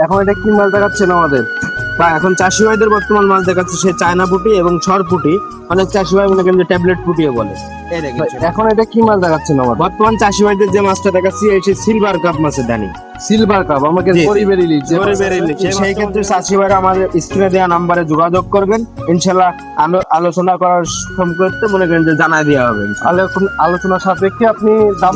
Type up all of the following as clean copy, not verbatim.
এখন এটা কি মাছ দেখাচ্ছেন আমাদের? এখন চাষি ভাইদের বর্তমান মাছ দেখাচ্ছে সে চায়না পুঁটি এবং ছর পুঁটি। অনেক চাষি ভাই মনে করেন যে ট্যাবলেট পুঁটিও বলে। এখন এটা কি মাছ দেখাচ্ছেন আমাদের? বর্তমান চাষি ভাইদের যে মাছটা দেখাচ্ছি এই সিলভার কাপ মাছের দানি। সিলভার কাপ আমাকে গরিবের ইলিশ সেই ক্ষেত্রে চাষি ভাইরা আমাদের স্ক্রিনে দেওয়া নাম্বারে যোগাযোগ করবেন, ইনশাল্লাহ আলোচনা করার সম্পর্কে মনে করেন যে জানাই দেওয়া হবে। আলোচনা সাপেক্ষে আপনি দাম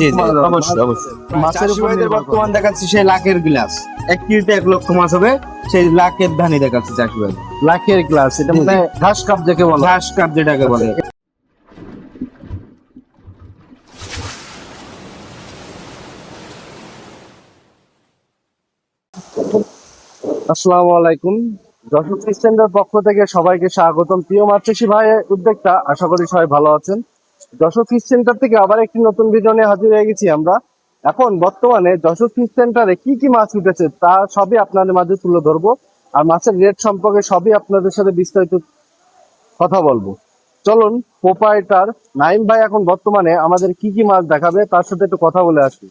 অবশ্যই অবশ্যই। মাছের ভাইদের বর্তমান দেখাচ্ছি সেই লাখের গ্লাস, 1 কেজিতে 1 লক্ষ মাছ হবে, সেই লাখের ধানি দেখাচ্ছে চাষি ভাই। লাখের গ্লাস, এটা মানে ঘাস কাপ যাকে বলে, ঘাস কাপ যেটাকে বলে। আসসালামু আলাইকুম। যশোর ফিশ সেন্টার পক্ষ থেকে সবাইকে স্বাগতম। প্রিয় মাছ চাষি ভাই উদ্যোক্তা, আশা করি সবাই ভালো আছেন। যশোর ফিশ সেন্টার থেকে আবার একটি নতুন ভিডিও নিয়ে হাজির হয়ে গেছি আমরা। এখন বর্তমানে যশোর ফিশ সেন্টারে কি কি মাছ উঠেছে তা সবই আপনাদের মাঝে তুলে ধরবো, আর মাছের রেট সম্পর্কে সবই আপনাদের সাথে বিস্তারিত কথা বলবো। চলুন প্রোপাইটার নাইম ভাই এখন বর্তমানে আমাদের কি কি মাছ দেখাবে তার সাথে একটু কথা বলে আসি।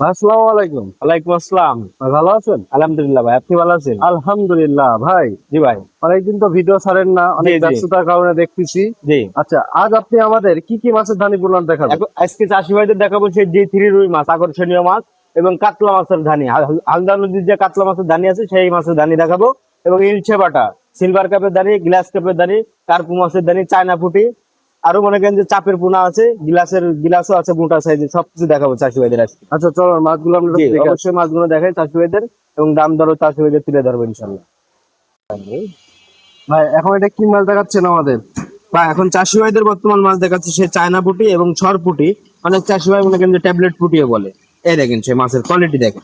আসসালামু আলাইকুম। ওয়ালাইকুম আসসালাম। ভালো আছেন? আলহামদুলিল্লাহ ভাই, আপনি ভালো আছেন? আলহামদুলিল্লাহ ভাই। জি ভাই। অনেকদিন তো ভিডিও ছাড়েন না, অনেক ব্যস্ততার কারণে দেখতেছি। জি আচ্ছা, আজ আপনি আমাদের কি কি মাছের ধানি বুলান দেখাবেন? আজকে চাষি ভাইদের দেখাবো সেই G3 রুই মাছ, আকর্ষণীয় মাছ, এবং কাতলা মাছের ধানি। হালদা নদীর যে কাতলা মাছের ধানি আছে সেই মাছের ধানি দেখাবো, এবং ইলশে বাটা, সিলভার কাপের দানি, গ্লাস কাপের দানি, কার্পু মাছের দানি, চায়না পুঁটি, আরো মনে করেন যে চাপের পোনা আছে, গ্লাসও আছে মোটা সাইজের, সবকিছু দেখাবো চাষি ভাইদের আজকে। আচ্ছা চলো মাছগুলো আমরা অবশ্যই মাছগুলো দেখাই চাষি ভাইদের, এবং দাম দরও চাষি ভাইদের তুলে ধরবো ইনশাল্লাহ। ভাই এখন এটা কি মাছ দেখাচ্ছেন আমাদের? এখন চাষি ভাইদের বর্তমান মাছ দেখাচ্ছে সে চায়না পুঁটি এবং ছর পুঁটি। অনেক চাষি ভাই মনে করেন যে ট্যাবলেট পুঁটিও বলে। এই দেখেন সে মাছের কোয়ালিটি দেখেন,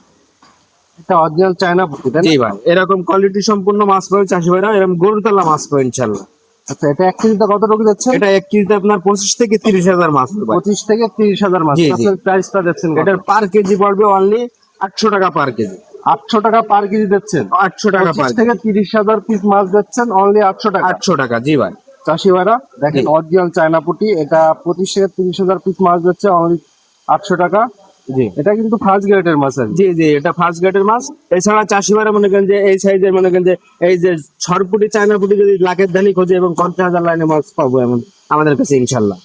এটা অরিজিনাল চায়না পুঁটি, তাই না? জি ভাই, এরকম কোয়ালিটি সম্পূর্ণ মাছ পাবে চাষি ভাইরা, এরকম গরুতলা মাছ পাবে ইনশাল্লাহ। আচ্ছা, এটা 1 কেজিতে কতটুকু যাচ্ছে? এটা 1 কেজিতে আপনার 25 থেকে 30,000 মাছ পাবে। 25 থেকে 30,000 মাছ। জি, জি। আপনার প্রাইসটা দিচ্ছেন কত? এটার পার কেজি পড়বে অনলি 800 টাকা পার কেজি। 800 টাকা পার কেজি দিচ্ছেন? 800 টাকা পার 25 থেকে 30,000 পিস মাছ দিচ্ছেন অনলি 800 টাকা। 800 টাকা, জি ভাই। চাষি ভাইরা দেখেন, জি। অরিজিনাল চায়না পুঁটি, এটা 25 থেকে 30,000 পিস মাছ দিচ্ছে অনলি 800 টাকা। জি এটা কিন্তু ফার্স্ট গ্রেডের মাছ আর কি। জি জি, এটা ফার্স্ট গ্রেডের মাছ। এছাড়া চাষি ভাইরা মনে করেন যে এই সাইজের মনে করেন যে এই যে ছরপুটি চায়না পুঁটি যদি লাখের ধানি খোঁজে, এবং 50,000 লাইনে মাছ পাবো এমন আমাদের কাছে ইনশাল্লাহ।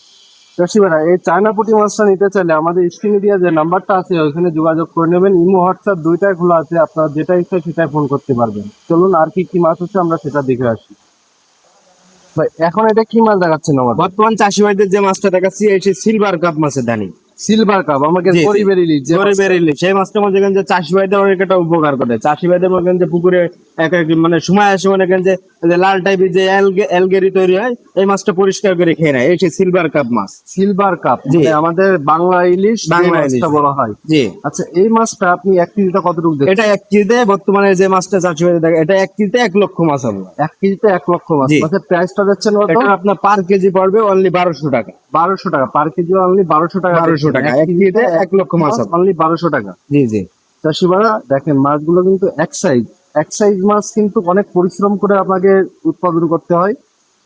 চাষি ভাইরা এই চায়না পুঁটি মাছটা নিতে চাইলে আমাদের স্ক্রিনে দেওয়া যে নাম্বারটা আছে ওইখানে যোগাযোগ করে নেবেন। ইমো হোয়াটসঅ্যাপ দুইটাই খোলা আছে, আপনারা যেটা ইচ্ছা সেটাই ফোন করতে পারবেন। চলুন আর কি কি মাছ হচ্ছে আমরা সেটা দেখে আসি। ভাই এখন এটা কি মাছ দেখাচ্ছেন আমাদের? বর্তমান চাষি ভাইদের যে মাছটা দেখাচ্ছি এই সিলভার কাপ মাছের দানি। সিলভার কাপ আমাকে জি, জি। গরিবের ইলিশ গরিবের ইলিশ, সেই মাছটা মনে করেন যে চাষি ভাইদের অনেক একটা উপকার করে। চাষি ভাইদের মনে করেন যে পুকুরে মানে সময় আসে মনে করেন যে লাল টাইপের যে অ্যালগেরি তৈরি হয়, এই মাছটা পরিষ্কার করে খেয়ে নেয়, এই সেই সিলভার কাপ মাছ। সিলভার কাপ, জি। আমাদের বাংলা ইলিশ, বাংলা ইলিশ ইলিশ বলা হয়। জি। আচ্ছা, এই মাছটা আপনি 1 কেজিতে কতটুকু দেন? এটা 1 কেজিতে বর্তমানে যে মাছটা চাষি ভাইদের দেখে, এটা 1 কেজিতে 1 লক্ষ মাছ হবে। 1 কেজিতে 1 লক্ষ মাছ। জি। মাছের প্রাইসটা দিচ্ছেন কত? এটা আপনার পার কেজি পড়বে অনলি 1200 টাকা। 1200 টাকা পার কেজি, অনলি 1200 টাকা। 1200 টাকা, 1 কেজিতে 1 লক্ষ মাছ হবে অনলি 1200 টাকা। জি জি। চাষি ভাইরা দেখেন, মাছগুলো কিন্তু এক সাইজ মাছ, কিন্তু অনেক পরিশ্রম করে আপনাকে উৎপাদন করতে হয়।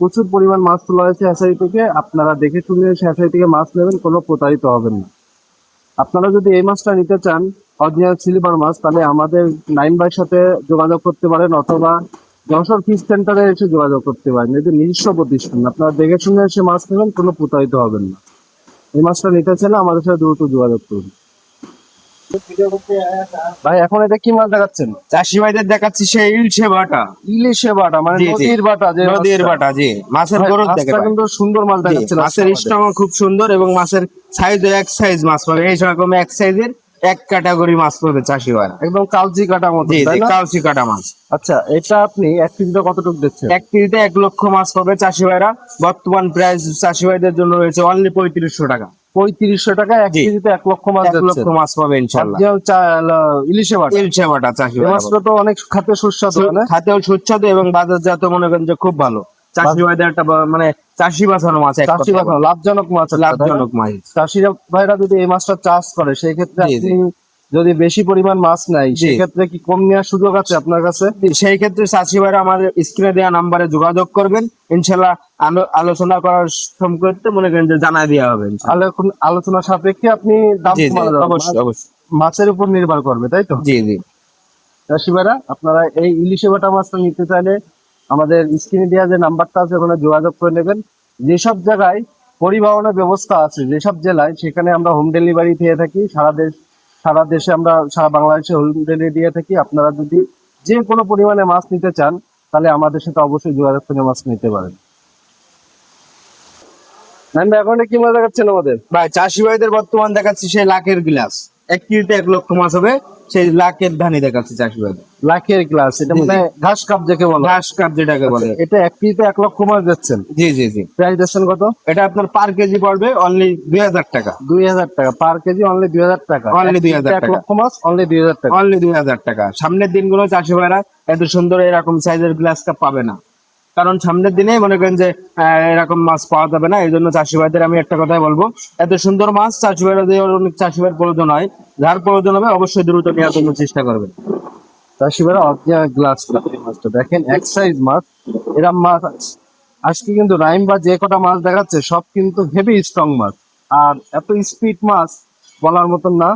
প্রচুর পরিমাণ মাছ তোলা হয়েছে হ্যাচারি থেকে। আপনারা দেখে শুনে হ্যাচারি থেকে মাছ নেবেন, কোনো প্রতারিত হবেন না। আপনারা যদি এই মাছটা নিতে চান, অরিজিনাল সিলভার মাছ, তাহলে আমাদের নাইম ভাইয়ের সাথে যোগাযোগ করতে পারেন, অথবা যশোর ফিশ সেন্টারে এসে যোগাযোগ করতে পারেন। এটি নিজস্ব প্রতিষ্ঠান, আপনারা দেখে শুনে এসে মাছ নেবেন, কোনো প্রতারিত হবেন না। এই মাছটা নিতে চাইলে আমাদের সাথে দ্রুত যোগাযোগ করুন। ভাই এখন এটা কি মাছ দেখাচ্ছেন? চাষি ভাইদের দেখাচ্ছি সেই ইলশে বাটা। ইলিশে বাটা, মানে জি, জি। নদীর বাটা, যে নদীর মাছটা। বাটা, জি। মাছের ভাই, গ্রোথ দেখে মাছটা ভাই। কিন্তু সুন্দর মাছ জি, দেখাচ্ছিল। মাছের স্টক খুব সুন্দর, এবং মাছের সাইজও এক সাইজ মাছ পাবে। এই রকম এক সাইজের এক ক্যাটাগরি মাছ পাবে চাষি ভাইরা। একদম কালচি কাটা মতো, জি তাই জি, না? কাউচি কাটা মাছ। আচ্ছা, এটা আপনি 1 কেজিতে কতটুকু দিচ্ছেন? 1 কেজিতে 1 লক্ষ মাছ পাবে চাষি ভাইরা। বর্তমান প্রাইস চাষি ভাইদের জন্য রয়েছে অনলি 3500 টাকা। 3500 টাকা 1 জি। কেজিতে 1 লক্ষ মাছ 1 দিচ্ছেন। লক্ষ মাছ পাবে ইনশাল্লাহ। ইলিশে বাটা, ইলশে বাটা চাষি এই ভাইরা। মাছটা তো অনেক খাতে সুস্বাদু, না? খাতেও সুস্বাদু, এবং বাজারজাত মনে করেন যে খুব ভালো। চাষি ভাইদের একটা মানে চাষি বাঁচানো মাছ, এক চাষি কথায় বাঁচানো লাভজনক মাছ, লাভজনক মাছ। চাষিরা ভাইরা যদি এই মাছটা চাষ করে, সেই ক্ষেত্রে জি, জি। আপনি যদি বেশি পরিমাণ মাছ নাই, জি। সেই ক্ষেত্রে কি কম নেওয়ার সুযোগ আছে আপনার কাছে? সেই ক্ষেত্রে চাষি ভাইরা আমাদের স্ক্রিনে দেওয়া নাম্বারে যোগাযোগ করবেন, ইনশাল্লাহ আলোচনা করার সম্পর্কে মনে করেন যে জানাই দেওয়া হবে। আলোচনা সাপেক্ষে আপনি দাম জি জি, কমানো যাবে। অবশ্যই অবশ্যই। মাছের উপর নির্ভর করবে, তাই তো? জি জি। চাষি ভাইরা, আপনারা এই ইলিশে বাটা মাছটা নিতে চাইলে আমাদের স্ক্রিনে দেওয়া যে নাম্বারটা আছে ওখানে যোগাযোগ করে নেবেন। যেসব জায়গায় পরিবহনের ব্যবস্থা আছে, যেসব জেলায়, সেখানে আমরা হোম ডেলিভারি দিয়ে থাকি। সারা দেশে আমরা, সারা বাংলাদেশে হোম ডেলিভারি দিয়ে থাকি। আপনারা যদি যে কোনো পরিমাণে মাছ নিতে চান তাহলে আমাদের সাথে অবশ্যই যোগাযোগ করে মাছ নিতে পারেন। নাইম ভাই, এখন এটা কি মাছ দেখাচ্ছেন আমাদের? ভাই চাষি ভাইদের বর্তমান দেখাচ্ছি সেই লাখের গ্লাস, 1 কেজিতে 1 লক্ষ মাছ হবে, সেই লাখের ধানি দেখাচ্ছি চাষি ভাইদের। লাখের গ্লাস, এটা জি, মানে ঘাস কাপ যাকে বলে। ঘাস কাপ যেটাকে বলে। এটা 1 কেজিতে 1 লক্ষ মাছ যাচ্ছেন। জি জি জি। প্রাইস দিচ্ছেন কত? এটা আপনার পার কেজি পড়বে অনলি 2000 টাকা। 2000 টাকা পার কেজি, অনলি 2000 টাকা। Only 2000 1 টাকা। লক্ষ মাছ অনলি 2000 টাকা। অনলি 2000 টাকা। সামনের দিনগুলো চাষি ভাইরা এত সুন্দর এরকম সাইজের গ্লাস কাপ পাবে না, কারণ সামনের দিনে মনে করেন যে এরকম মাছ পাওয়া যাবে না। এই জন্য চাষি ভাইদের আমি একটা কথাই বলবো, এত সুন্দর মাছ চাষি ভাইদের, অনেক চাষি ভাইয়ের প্রয়োজন হয়, যার প্রয়োজন হবে অবশ্যই দ্রুত নেওয়ার জন্য চেষ্টা করবেন। চাষি ভাইরা অরিজিনাল গ্লাস মাছটা দেখেন, এক সাইজ মাছ। এরকম মাছ আজকে কিন্তু রাইম বা যে কটা মাছ দেখাচ্ছে সব কিন্তু হেভি স্ট্রং মাছ। আর এত স্পিড মাছ বলার মতন না,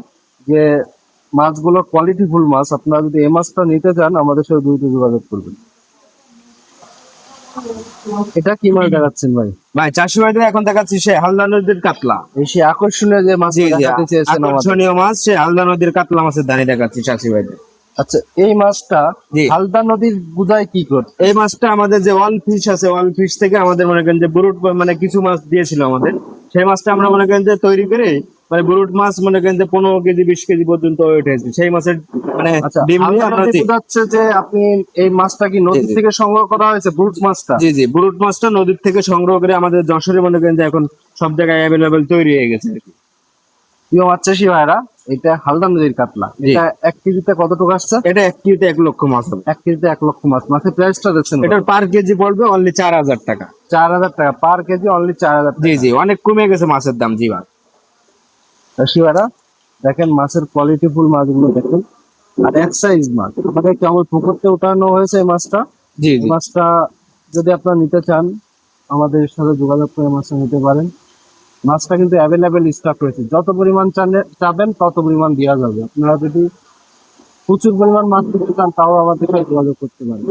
যে মাছগুলো কোয়ালিটিফুল মাছ। আপনারা যদি এই মাছটা নিতে চান আমাদের সাথে দ্রুত যোগাযোগ করবেন। এটা কি মাছ দেখাচ্ছেন ভাই? ভাই চাষি ভাইদের এখন দেখাচ্ছি সে হালদা নদীর কাতলা। এই সে আকর্ষণীয় যে মাছ জি জি, দেখাতে চেয়েছেন আমাদের। আকর্ষণীয় মাছ সে হালদা নদীর কাতলা মাছের দানি দেখাচ্ছি চাষি ভাইদের। আচ্ছা, এই মাছটা জি। হালদা নদীর গুদায় কি করছে? এই মাছটা আমাদের যে ওয়াল ফিশ আছে, ওয়াল ফিশ থেকে আমাদের মনে করেন যে ব্রুট মানে কিছু মাছ দিয়েছিল আমাদের, সেই মাছটা আমরা মনে করেন যে তৈরি করে মানে ব্রুট মাছ মনে করেন যে 15 কেজি 20 কেজি পর্যন্ত ওয়েট হয়েছে সেই মাছের মানে আচ্ছা, ডিম নিয়ে হালদা আমরা নদী গুদাচ্ছে যে আপনি এই মাছটা কি নদী জি, জি। থেকে সংগ্রহ করা হয়েছে, ব্রুট মাছটা? জি জি, ব্রুট মাছটা নদীর থেকে সংগ্রহ করে আমাদের যশোরে মনে করেন যে এখন সব জায়গায় অ্যাভেলেবেল তৈরি হয়ে গেছে আর কি। প্রিয় মাছ চাষি ভাইরা, এটা হালদা নদীর কাতলা। জি। এটা 1 কেজিতে কতটুকু আসছে? এটা 1 কেজিতে 1 লক্ষ মাছ হবে। 1 কেজিতে 1 লক্ষ মাছ। মাছের প্রাইসটা দিচ্ছেন এটার পার কেজি পড়বে অনলি 4000 টাকা। 4000 টাকা পার কেজি, অনলি 4000 জি টাকা। জি, অনেক কমে গেছে মাছের দাম। জি ভাই চাষি ভাইরা দেখেন, মাছের কোয়ালিটিফুল মাছগুলো দেখেন, আর এক সাইজ মাছ। আমাদের কেমন পুকুরতে উঠানো হয়েছে এই মাছটা। জি এই জি। মাছটা যদি আপনারা নিতে চান আমাদের সাথে যোগাযোগ করে মাছটা নিতে পারেন। মাছটা কিন্তু অ্যাভেলেবেল স্টক রয়েছে, যত পরিমাণ চাবেন তত পরিমাণ দেওয়া যাবে। আপনারা যদি প্রচুর পরিমাণ মাছ নিতে চান তাও আমাদের সাথে যোগাযোগ করতে পারেন।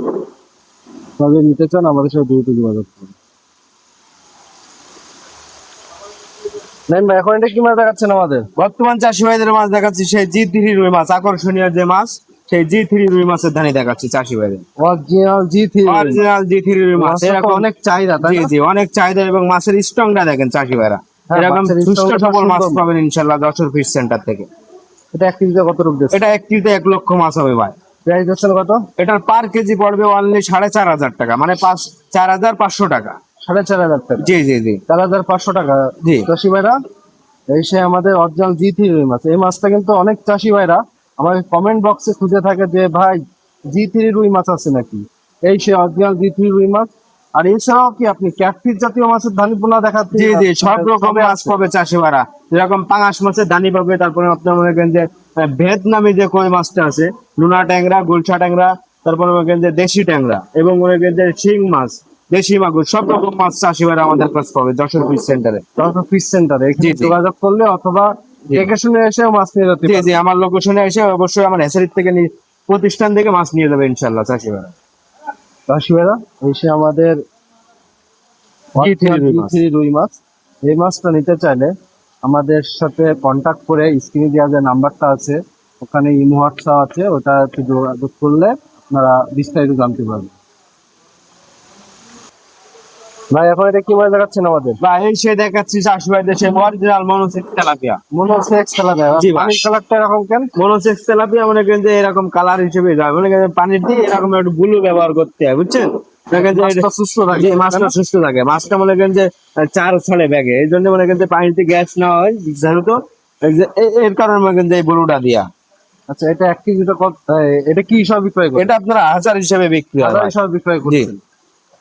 তবে নিতে চান আমাদের সাথে দ্রুত যোগাযোগ করুন। নেন ভাই, এখন এটা কি মাছ দেখাচ্ছেন আমাদের? বর্তমান চাষি ভাইদের মাছ দেখাচ্ছি সেই জি3 রুই মাছ, আকর্ষণীয় যে মাছ সেই জি3 রুই মাছের ধানি দেখাচ্ছি চাষি ভাইদের। অরিজিনাল জি3। অরিজিনাল জি3 রুই মাছ, এরকম অনেক চাহিদা, তাই জি না? জি, অনেক চাহিদা। এবং মাছের স্ট্রংটা দেখেন চাষি ভাইরা, হ্যাঁ, এরকম মাছের সুস্থ strong টা সবল মাছ সুন্দর। পাবেন ইনশাল্লাহ যশোর ফিশ সেন্টার থেকে। এটা 1 কেজিতে কত রূপ দিচ্ছে? এটা 1 কেজিতে 1 লক্ষ মাছ হবে ভাই। প্রাইস দিচ্ছেন কত? এটার পার কেজি পড়বে অনলি 4500 টাকা, মানে 4500 টাকা। 4500 টাকা। জি জি জি 4500 টাকা। জি। চাষি ভাইরা, এই সে আমাদের অরিজিনাল জি3 রুই মাছ। এই মাছটা কিন্তু অনেক চাষি ভাইরা আমাকে কমেন্ট বক্সে খুঁজে থাকে যে ভাই জি3 রুই মাছ আছে নাকি। এই সে অরিজিনাল জি3 রুই মাছ। আর এছাড়াও কি আপনি ক্যাটফিশ জাতীয় মাছের ধানি পোনা দেখাচ্ছি? জি জি, সব রকম মাছ পাবে চাষি ভাইরা, যেরকম পাঙাশ মাছের দানি পাবে, তারপরে আপনার মনে করেন যে ভিয়েতনামি যে কই মাছটা আছে, লুনা ট্যাংরা, গুলশা ট্যাংরা, তারপরে মনে করেন যে দেশি ট্যাংরা, এবং মনে করেন যে শিং মাছ, দেশি মাগুর, সব রকম মাছ চাষি ভাইরা আমাদের কাছে পাবে যশোর ফিশ সেন্টারে। যশোর ফিশ সেন্টারে জি, জি। যোগাযোগ করলে অথবা জি। দেখে শুনে এসেও মাছ নিয়ে যেতে জি পারেন। জি, আমার লোকেশনে এসে অবশ্যই আমার হ্যাচারির থেকে প্রতিষ্ঠান থেকে মাছ নিয়ে যাবে ইনশাল্লাহ চাষি ভাইরা। চাষি ভাইরা, এই সে আমাদের জি3 রুই মাছ। জি3 রুই মাছ। এই মাছটা নিতে চাইলে আমাদের সাথে কন্টাক্ট করে স্ক্রিনে দেওয়া যে নাম্বারটা আছে ওখানে ইমো হোয়াটসঅ্যাপ আছে, ওটাতে যোগাযোগ করলে আপনারা বিস্তারিত জানতে পারবেন। ভাই, এখন এটা কি মাছ দেখাচ্ছেন আমাদের? বা এই সে দেখাচ্ছি চাষি ভাইদের সেই original monosex tilapia. Monosex tilapia. জি ভাই। পানির কালারটা এরকম কেন? মনোসেক্স তেলাপিয়া মনে করেন যে এরকম কালার হিসেবে যায়, মনে করেন পানির দিয়ে এরকম একটু ব্লু ব্যবহার করতে হয়, বুঝছেন? মনে করেন যে মাছটা সুস্থ থাকে। জি, মাছটা সুস্থ থাকে। মাছটা মনে করেন যে চার ছড়ে ব্যাগে, এই জন্য মনে করেন যে পানিতে গ্যাস না হয় যেহেতু, এর কারণে মনে করেন যে এই ব্লুটা দিয়া। আচ্ছা, এটা 1 কেজিতে কত? এটা কি হিসাবে বিক্রয় করেন? এটা আপনারা হাজার হিসেবে বিক্রি হয় হাজার ভাই। হিসাবে বিক্রয় করছেন?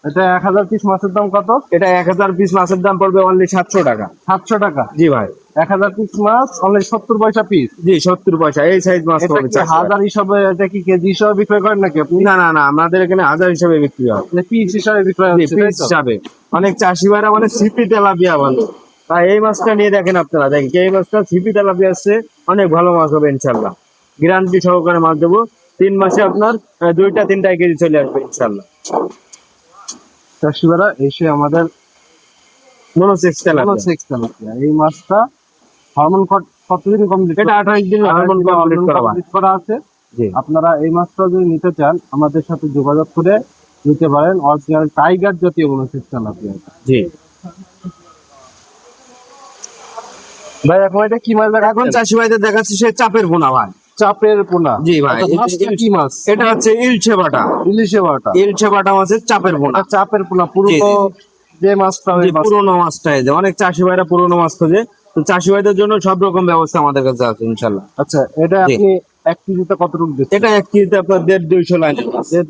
এটা 1000 পিস মাছের দাম কত? এটা 1000 পিস মাছের দাম পড়বে অনলি 700 টাকা। 700 টাকা। জি ভাই। 1000 পিস মাছ অনলি 70 পয়সা পিস। জি, 70 পয়সা এই সাইজ মাছ এটা পাবে কি চাষি ভাই। হাজার হিসাবে, এটা কি কেজি হিসাবে বিক্রয় করেন নাকি আপনি? না না না, আমাদের এখানে হাজার হিসেবে বিক্রি হয়। পিস হিসাবে বিক্রয় জি, হচ্ছে, তাই পিস তো? হিসাবে। অনেক চাষি ভাইরা মানে সিপি তেলাপিয়া বলে, তাই এই মাছটা নিয়ে দেখেন আপনারা, দেখেন এই মাছটা সিপি তেলাপিয়া আসছে, অনেক ভালো মাছ হবে ইনশাল্লাহ, গ্যারান্টি সহকারে মাছ দেবো। 3 মাসে আপনার 2টা 3টা কেজি চলে আসবে ইনশাল্লাহ। চাষি ভাইরা এসে আমাদের মনোসেক্স তেলাপিয়া, মনোসেক্স তেলাপিয়া এই মাছটা হরমোন কতদিন কমপ্লিট এটা 28 দিন হরমোন কমপ্লিট করা হয়। করা আছে। জি আপনারা এই মাছটা যদি নিতে চান আমাদের সাথে যোগাযোগ করে নিতে পারেন। অরিজিনাল টাইগার জাতীয় মনোসেক্স তেলাপিয়া। জি ভাই এখন এটা কি মাছ এখন চাষি ভাইদের দেখাচ্ছি সে চাপের পোনা ভাই। চাপের পোনা। জি ভাই, আচ্ছা, মাছটা কি মাছ? এটা হচ্ছে ইলশে বাটা। ইলিশে বাটা। ইলশে বাটা মাছের চাপের পোনা। এটা চাপের পোনা পুরনো যে মাছটা ওই মাছ। পুরোনো মাছটা এই যে অনেক চাষি ভাইরা পুরোনো মাছ খোঁজে, তো চাষি ভাইদের জন্য সব রকম ব্যবস্থা আমাদের কাছে আছে ইনশাল্লাহ। আচ্ছা এটা জি। আপনি 1 কেজিতে কতটুকু দিচ্ছেন? এটা 1 কেজিতে আপনার 150-200 লাইন।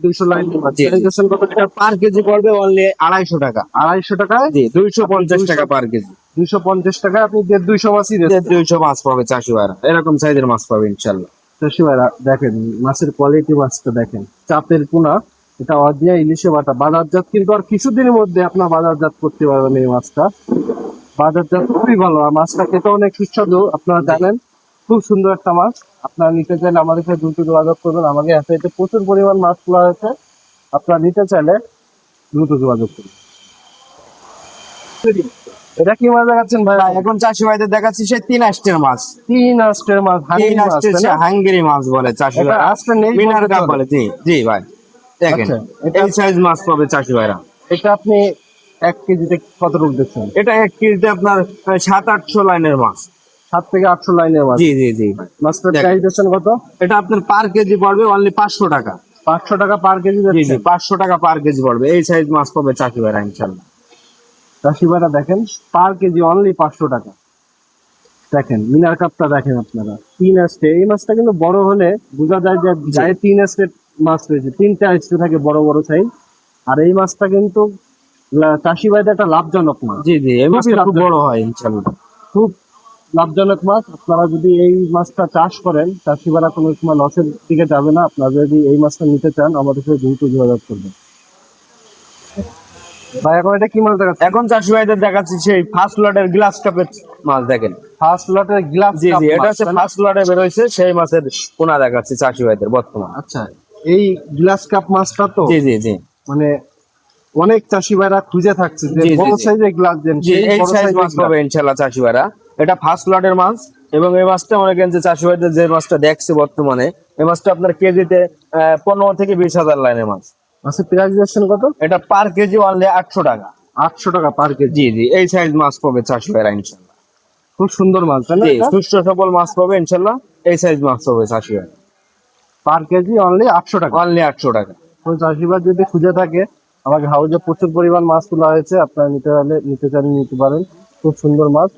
200 লাইন মাছ। জি। এটা দিচ্ছেন কত টাকা? পার কেজি পড়বে অনলি 250 টাকা। 250 টাকায়। জি 250 টাকা পার কেজি। 250 টাকায় আপনি 250 মাছই দিচ্ছেন। 200 মাছ পাবে চাষি ভাইরা, এরকম সাইজের মাছ পাবে ইনশাল্লাহ। চাষি ভাইরা দেখেন মাছের কোয়ালিটি, মাছটা দেখেন চাপের পোনা। এটা অরিজিনাল ইলিশে বাটা বাজারজাত, কিন্তু আর কিছুদিনের মধ্যে আপনার বাজারজাত করতে পারবেন এই মাছটা। বাজারজাত খুবই ভালো আর মাছটা খেতে অনেক সুস্বাদু। আপনারা জানেন খুব সুন্দর একটা মাছ। আপনারা নিতে চাইলে আমাদের সাথে দ্রুত যোগাযোগ করবেন। আমাদের এতে প্রচুর পরিমাণ মাছ তোলা হয়েছে। আপনারা নিতে চাইলে দ্রুত যোগাযোগ করুন। এটা কি মাছ দেখাচ্ছেন ভাই? এখন চাষি ভাইদের দেখাচ্ছি সে 3 আষ্টের মাছ। 3 আষ্টের মাছ, হাঙ্গি মাছ, তাই না? হাঙ্গেরি মাছ বলে চাষি এটা ভাইরা, আজকে নেই মিনার বলতে কাপ চলে। বলে। জি জি ভাই দেখেন আচ্ছা, এটা এই সাইজ মাছ পাবে চাষি ভাইরা। এটা আপনি 1 কেজিতে কতটুকু দিচ্ছেন? এটা 1 কেজিতে আপনার 700-800 লাইনের মাছ। 7 থেকে 800 লাইনের মাছ। জি জি জি ভাই। মাছটার দেখেন। প্রাইস দিচ্ছেন কত? এটা আপনার পার কেজি পড়বে অনলি 500 টাকা। 500 টাকা পার কেজি জি জি দিচ্ছেন। 500 টাকা পার কেজি পড়বে, এই সাইজ মাছ পাবে চাষি ভাইরা ইনশাল্লাহ। চাষি ভাইরা দেখেন পার কেজি অনলি 500 টাকা। দেখেন মিনার কাপটা দেখেন আপনারা 3 আস্টে। এই মাছটা কিন্তু বড় হলে বোঝা যায় যে গায়ে 3 আস্টে মাছ রয়েছে, 3টা আস্টে থাকে বড় বড় সাইজ। আর এই মাছটা কিন্তু চাষি ভাইদের একটা লাভজনক মাছ। জি জি এই মাছটা খুব লাভজনক। বড় হয় ইনশাল্লাহ। খুব লাভজনক মাছ। আপনারা যদি এই মাছটা চাষ করেন চাষি ভাইরা কোনো সময় লসের দিকে যাবে না। আপনারা যদি এই মাছটা নিতে চান আমাদের সাথে দ্রুত যোগাযোগ করবেন। ভাই এখন এটা কি মাছ দেখাচ্ছেন? এখন চাষি ভাইদের দেখাচ্ছি সেই ফার্স্ট লটের গ্লাস কাপের মাছ দেখেন। ফার্স্ট লটের গ্লাস জি কাপ জি এটা মাছ, হচ্ছে তাই না? ফার্স্ট লটে বের হয়েছে সেই মাছের পোনা দেখাচ্ছি চাষি ভাইদের বর্তমান। আচ্ছা এই গ্লাস কাপ মাছটা তো জি জি জি মানে অনেক চাষি ভাইরা খুঁজে থাকছে যে জি, জি, বড় জি। সাইজের গ্লাস দেন। জি সেই এই বড় সাইজ সাইজের মাছ glass। পাবে ইনশাল্লাহ চাষি ভাইরা। এটা ফার্স্ট লটের মাছ এবং এই মাছটা মনে করেন যে চাষি ভাইদের যে মাছটা দেখছে বর্তমানে, এই মাছটা আপনার কেজিতে 15 থেকে 20,000 লাইনের মাছ। মাছের প্রাইস দিচ্ছেন কত? এটা পার কেজি অনলি 800 টাকা। 800 টাকা পার কেজি। জি জি এই সাইজ মাছ পাবে চাষি ভাইরা ইনশাল্লাহ। খুব সুন্দর মাছ, তাই না? জি সুস্থ সবল মাছ পাবে ইনশাল্লাহ, এই সাইজ মাছ পাবে চাষি ভাইরা পার কেজি অনলি 800 টাকা। অনলি 800 টাকা। তো চাষি ভাই যদি খুঁজে থাকে আমাকে হাউজে প্রচুর পরিমাণ মাছ তোলা হয়েছে। আপনারা নিতে চাইলে নিতে পারেন। খুব সুন্দর মাছ।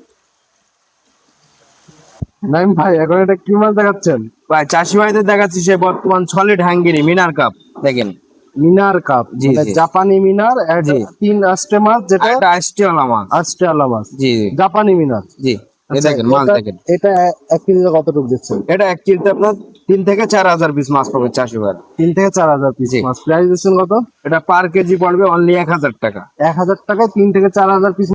নাইম ভাই এখন এটা কি মাছ দেখাচ্ছেন? ভাই চাষি ভাইদের দেখাচ্ছি সে বর্তমান সলিড হ্যাঙ্গেরি মিনার কাপ দেখেন। মিনার কাপ, জি, মানে জি। জাপানি মিনার। জি। 3 আস্টে মাছ, যেটা এটা আষ্টিওয়ালা মাছ। আস্ট্রেলিয়া মাছ, জি জি জাপানি মিনার। জি এই আচ্ছা, দেখেন মাছ দেখেন। এটা 1 কেজিতে কতটুকু দিচ্ছেন? এটা 1 কেজিতে আপনার 3 থেকে 4,000 পিস মাছ পাবে চাষি ভাইরা। 3 থেকে 4,000 পিস জি। মাছ। প্রাইস দিচ্ছেন কত? এটা পার কেজি পড়বে অনলি 1,000 টাকা। 1000 টাকায় 3 থেকে 4,000 পিস।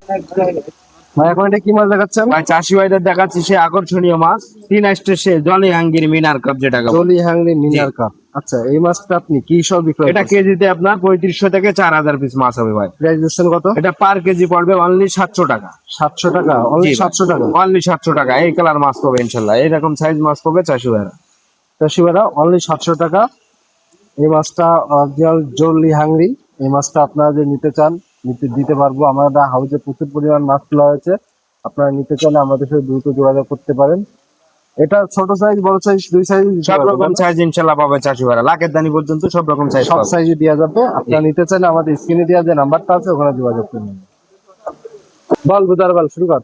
ভাই এখন এটা কি মাছ দেখাচ্ছেন? ভাই চাষি ভাইদের দেখাচ্ছি সে আকর্ষণীয় মাছ 3 আষ্টের সে জলি হাঙ্গেরি মিনার কাপ যেটাকে বলে। জলি হ্যাংরি মিনার কাপ। আচ্ছা এই মাছটা আপনি কি সব বিক্রয় এটা করছেন? কেজিতে আপনার 3500 থেকে 4,000 পিস মাছ হবে ভাই। প্রাইস দিচ্ছেন কত? এটা পার কেজি পড়বে অনলি 700 টাকা। 700 টাকা, অনলি জি ভাই। 700 টাকা। অনলি 700 টাকা এই কালার মাছ পাবে ইনশাল্লাহ, এইরকম সাইজ মাছ পাবে চাষি ভাইরা। চাষি ভাইরা অনলি 700 টাকা। এই মাছটা অরিজিনাল জলি হ্যাংরি। এই মাছটা আপনারা যদি নিতে চান দিতে পারবো। আমাদের হাউজে প্রচুর পরিমাণ মাছ তোলা হয়েছে। আপনারা নিতে চাইলে আমাদের সাথে দ্রুত যোগাযোগ করতে পারেন। এটা ছোট সাইজ, বড় সাইজ, 2 সাইজ সব রকম সাইজ ইনশাল্লাহ পাবে চাষি ভাইরা, লাখের দানি পর্যন্ত সব রকম সাইজ সব পাবে। সাইজে দেওয়া যাবে। আপনারা নিতে চাইলে আমাদের স্ক্রিনে দেওয়া যে নাম্বারটা আছে ওখানে যোগাযোগ করুন। বল বুদার বল শুরু কর।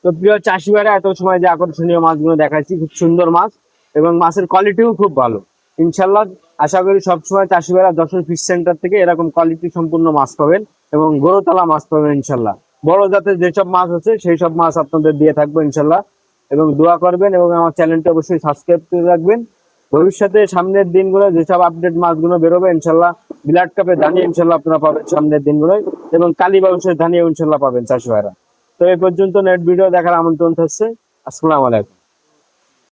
তো প্রিয় চাষি ভাইরা এত সময় যে আকর্ষণীয় মাছগুলো দেখাচ্ছি খুব সুন্দর মাছ এবং মাছের কোয়ালিটিও খুব ভালো ইনশাল্লাহ। আশা করি সবসময় চাষি ভাইরা যশোর ফিশ সেন্টার থেকে এরকম কোয়ালিটি সম্পূর্ণ মাছ পাবেন এবং গরুতলা মাছ পাবেন ইনশাল্লাহ। বড় জাতের যেসব মাছ আছে সেই সব মাছ আপনাদের দিয়ে থাকবো ইনশাল্লাহ। এবং দোয়া করবেন এবং আমার চ্যানেলটা অবশ্যই সাবস্ক্রাইব করে রাখবেন। ভবিষ্যতে সামনের দিনগুলো যেসব আপডেট মাছগুলো বেরোবে ইনশাল্লাহ, বিলাট কাপে ধানিয়ে ইনশাল্লাহ আপনারা পাবেন সামনের দিনগুলোয় এবং কালী ব্যবসায় ধানিয়ে ইনশাল্লাহ পাবেন চাষি ভাইরা। তো এই পর্যন্ত নেট ভিডিও দেখার আমন্ত্রণ থাকছে। আসসালামু আলাইকুম।